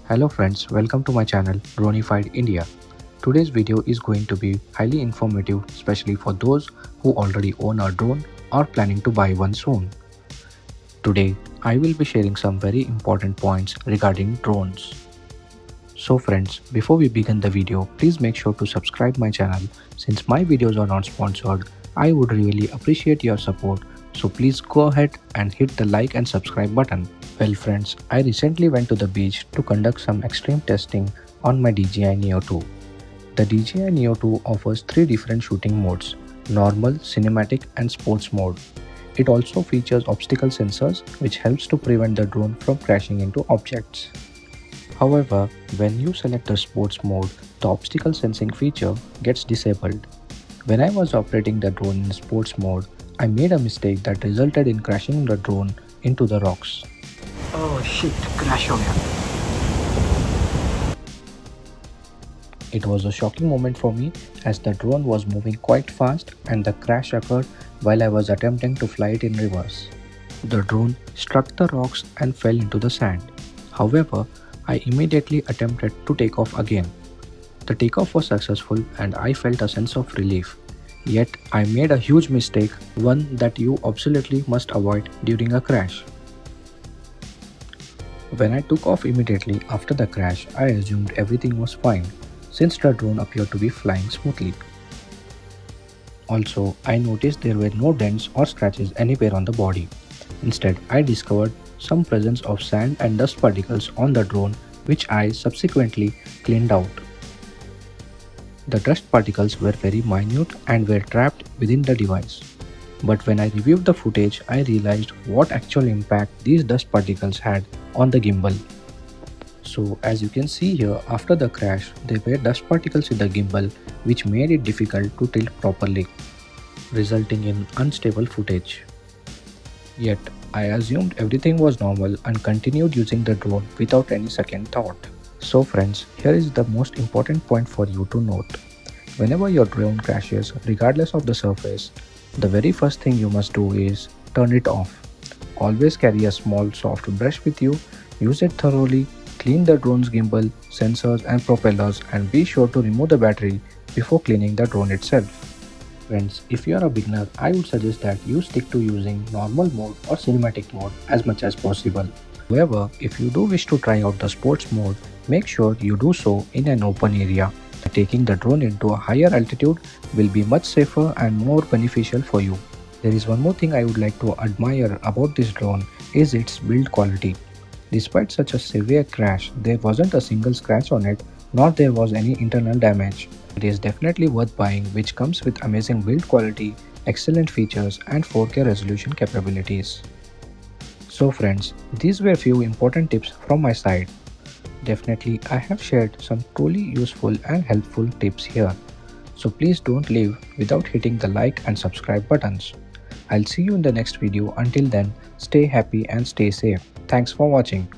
Hello friends, welcome to my channel Dronified India. Today's video is going to be highly informative, especially for those who already own a drone or planning to buy one soon. Today, I will be sharing some very important points regarding drones. So friends, before we begin the video, please make sure to subscribe my channel. Since my videos are not sponsored, I would really appreciate your support. So please go ahead and hit the like and subscribe button. Well friends, I recently went to the beach to conduct some extreme testing on my DJi Neo2. The DJi Neo2 offers 3 different shooting modes: normal, cinematic and sports mode. It also features obstacle sensors which helps to prevent the drone from crashing into objects. However, when you select the sports mode, the obstacle sensing feature gets disabled. When I was operating the drone in sports mode, I made a mistake that resulted in crashing the drone into the rocks. Oh shit, crash हो गया. It was a shocking moment for me as the drone was moving quite fast and the crash occurred while I was attempting to fly it in reverse. The drone struck the rocks and fell into the sand. However, I immediately attempted to take off again. The takeoff was successful and I felt a sense of relief. Yet, I made a huge mistake, one that you absolutely must avoid during a crash. When I took off immediately after the crash, I assumed everything was fine, since the drone appeared to be flying smoothly. Also, I noticed there were no dents or scratches anywhere on the body. Instead, I discovered some presence of sand and dust particles on the drone, which I subsequently cleaned out. The dust particles were very minute and were trapped within the device. But when I reviewed the footage, I realized what actual impact these dust particles had on the gimbal. So as you can see here, after the crash, there were dust particles in the gimbal which made it difficult to tilt properly, resulting in unstable footage. Yet, I assumed everything was normal and continued using the drone without any second thought. So friends, here is the most important point for you to note. Whenever your drone crashes, regardless of the surface, the very first thing you must do is turn it off. Always carry a small soft brush with you, use it thoroughly, clean the drone's gimbal, sensors and propellers, and be sure to remove the battery before cleaning the drone itself. Friends, if you are a beginner, I would suggest that you stick to using normal mode or cinematic mode as much as possible. However, if you do wish to try out the sports mode, make sure you do so in an open area. Taking the drone into a higher altitude will be much safer and more beneficial for you. There is one more thing I would like to admire about this drone is its build quality. Despite such a severe crash, there wasn't a single scratch on it, nor there was any internal damage. It is definitely worth buying, which comes with amazing build quality, excellent features and 4K resolution capabilities. So friends, these were few important tips from my side. Definitely I have shared some truly useful and helpful tips here. So please don't leave without hitting the like and subscribe buttons. I'll see you in the next video. Until then, stay happy and stay safe. Thanks for watching.